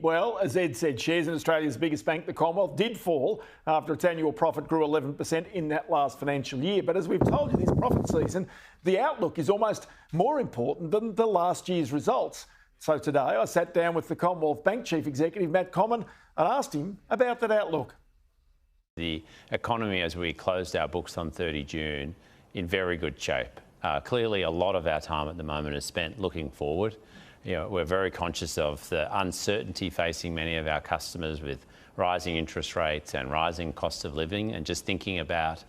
Well, as Ed said, shares in Australia's biggest bank, the Commonwealth, did fall after its annual profit grew 11% in that last financial year. But as we've told you this profit season, the outlook is almost more important than the last year's results. So today I sat down with the Commonwealth Bank Chief Executive, Matt Comyn, and asked him about that outlook. The economy, as we closed our books on 30 June, in very good shape. Clearly, a lot of our time at the moment is spent looking forward. We're very conscious of the uncertainty facing many of our customers with rising interest rates and rising cost of living, and just thinking about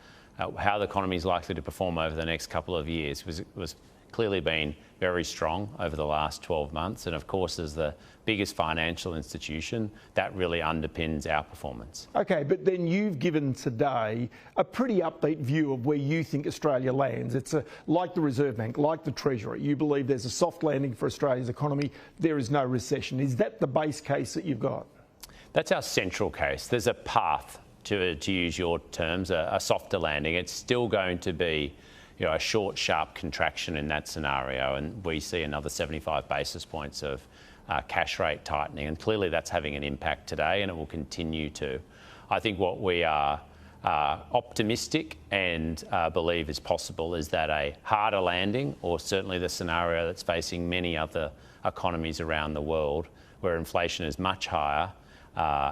how the economy is likely to perform over the next couple of years was clearly been very strong over the last 12 months. And of course, as the biggest financial institution, that really underpins our performance. OK, but then you've given today a pretty upbeat view of where you think Australia lands. It's like the Reserve Bank, like the Treasury. You believe there's a soft landing for Australia's economy. There is no recession. Is that the base case that you've got? That's our central case. There's a path, to use your terms, a softer landing. It's still going to be a short, sharp contraction in that scenario, and we see another 75 basis points of cash rate tightening, and clearly that's having an impact today, and it will continue to. I think what we are optimistic and believe is possible is that a harder landing, or certainly the scenario that's facing many other economies around the world, where inflation is much higher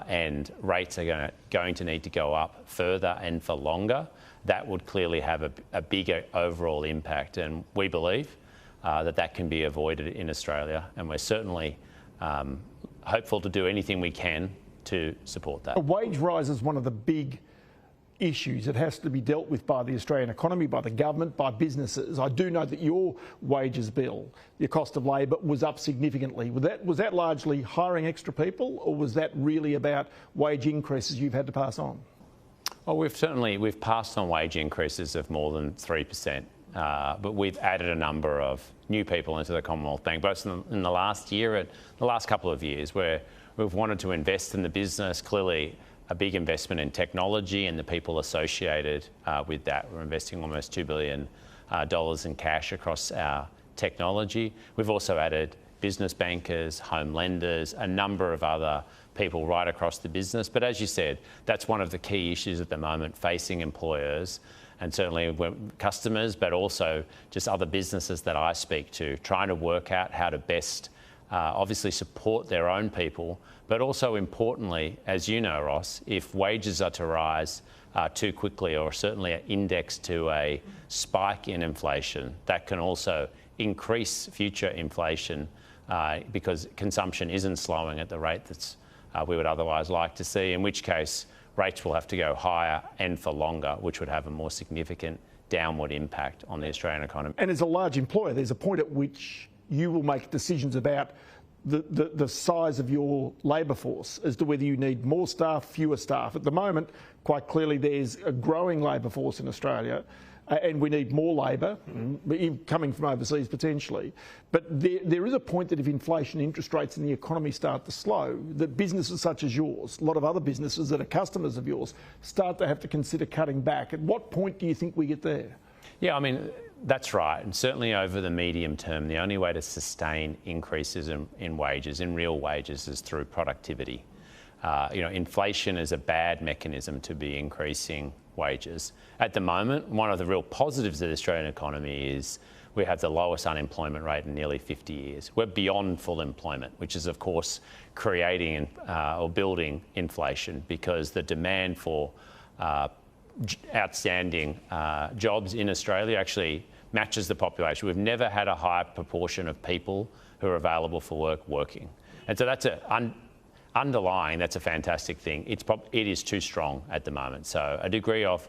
and rates are going to need to go up further and for longer, that would clearly have a bigger overall impact. And we believe that can be avoided in Australia, and we're certainly hopeful to do anything we can to support that. A wage rise is one of the big issues. It has to be dealt with by the Australian economy, by the government, by businesses. I do know that your wages bill, your cost of labour, was up significantly. Was that largely hiring extra people, or was that really about wage increases you've had to pass on? Well, we've passed on wage increases of more than 3%, but we've added a number of new people into the Commonwealth Bank, both in the last year and the last couple of years, where we've wanted to invest in the business. Clearly, a big investment in technology and the people associated with that. We're investing almost $2 billion in cash across our technology. We've also added business bankers, home lenders, a number of other people right across the business. But as you said, that's one of the key issues at the moment facing employers, and certainly customers, but also just other businesses that I speak to, trying to work out how to best obviously support their own people, but also importantly, as you know, Ross, if wages are to rise too quickly, or certainly are indexed to a spike in inflation, that can also increase future inflation because consumption isn't slowing at the rate that's we would otherwise like to see, in which case rates will have to go higher and for longer, which would have a more significant downward impact on the Australian economy. And as a large employer, there's a point at which you will make decisions about the size of your labour force as to whether you need more staff, fewer staff. At the moment, quite clearly, there's a growing labour force in Australia, and we need more labour coming from overseas potentially. But there is a point that if inflation, interest rates and the economy start to slow, that businesses such as yours, a lot of other businesses that are customers of yours, start to have to consider cutting back. At what point do you think we get there? Yeah, I mean, that's right. And certainly over the medium term, the only way to sustain increases in wages, in real wages, is through productivity. Inflation is a bad mechanism to be increasing wages. At the moment, one of the real positives of the Australian economy is we have the lowest unemployment rate in nearly 50 years. We're beyond full employment, which is, of course, creating or building inflation, because the demand for outstanding jobs in Australia actually matches the population. We've never had a higher proportion of people who are available for work working. And so that's underlying, that's a fantastic thing. It is too strong at the moment. So a degree of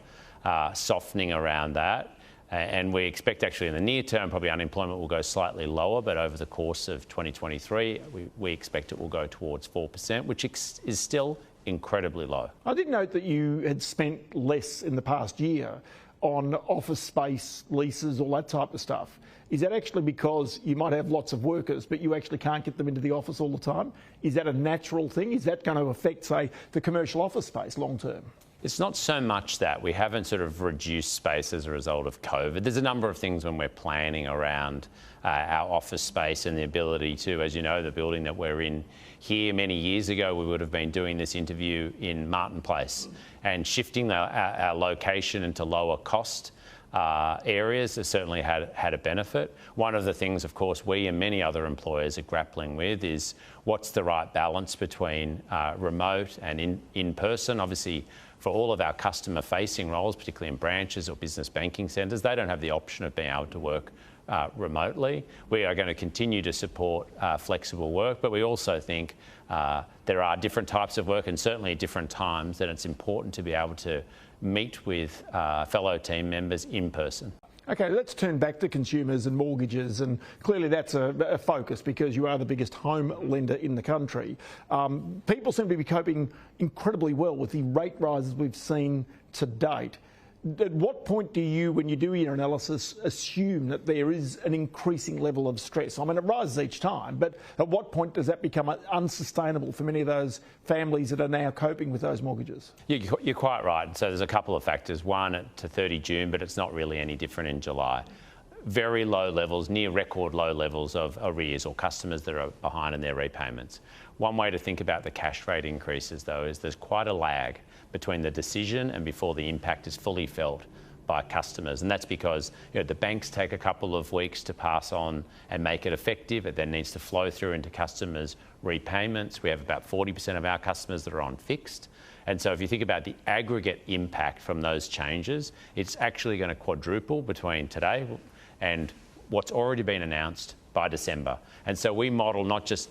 softening around that. And we expect actually in the near term, probably unemployment will go slightly lower, but over the course of 2023, we expect it will go towards 4%, which is still incredibly low. I did note that you had spent less in the past year on office space, leases, all that type of stuff. Is that actually because you might have lots of workers, but you actually can't get them into the office all the time? Is that a natural thing? Is that going to affect, say, the commercial office space long term? It's not so much that we haven't sort of reduced space as a result of COVID. There's a number of things when we're planning around our office space and the ability to, as you know, the building that we're in here many years ago, we would have been doing this interview in Martin Place, and shifting our location into lower cost areas has certainly had a benefit. One of the things, of course, we and many other employers are grappling with is what's the right balance between remote and in person. Obviously, for all of our customer-facing roles, particularly in branches or business banking centres, they don't have the option of being able to work remotely. We are going to continue to support flexible work, but we also think there are different types of work and certainly at different times that it's important to be able to meet with fellow team members in person. Okay, let's turn back to consumers and mortgages, and clearly that's a focus because you are the biggest home lender in the country. People seem to be coping incredibly well with the rate rises we've seen to date. At what point do you, when you do your analysis, assume that there is an increasing level of stress? I mean, it rises each time, but at what point does that become unsustainable for many of those families that are now coping with those mortgages? You're quite right. So there's a couple of factors. One, to 30 June, but it's not really any different in July. Very low levels, near record low levels of arrears or customers that are behind in their repayments. One way to think about the cash rate increases, though, is there's quite a lag between the decision and before the impact is fully felt by customers. And that's because the banks take a couple of weeks to pass on and make it effective. It then needs to flow through into customers' repayments. We have about 40% of our customers that are on fixed. And so if you think about the aggregate impact from those changes, it's actually going to quadruple between today and what's already been announced by December. And so we model not just,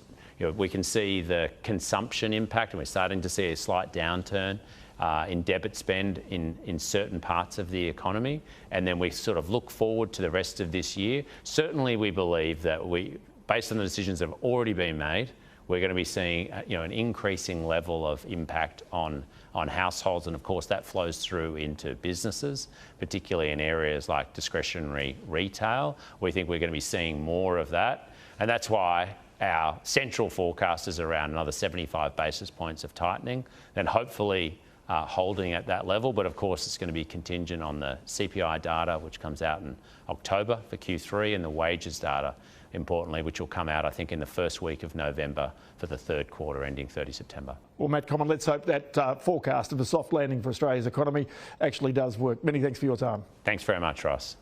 we can see the consumption impact, and we're starting to see a slight downturn in debit spend in certain parts of the economy, and then we sort of look forward to the rest of this year. Certainly we believe that based on the decisions that have already been made, we're going to be seeing an increasing level of impact on households, and of course that flows through into businesses, particularly in areas like discretionary retail. We think we're going to be seeing more of that, and that's why our central forecast is around another 75 basis points of tightening, then hopefully holding at that level. But of course it's going to be contingent on the CPI data, which comes out in October for Q3, and the wages data, importantly, which will come out, I think, in the first week of November for the third quarter ending 30 September. Well, Matt Comyn, let's hope that forecast of a soft landing for Australia's economy actually does work. Many thanks for your time. Thanks very much, Ross.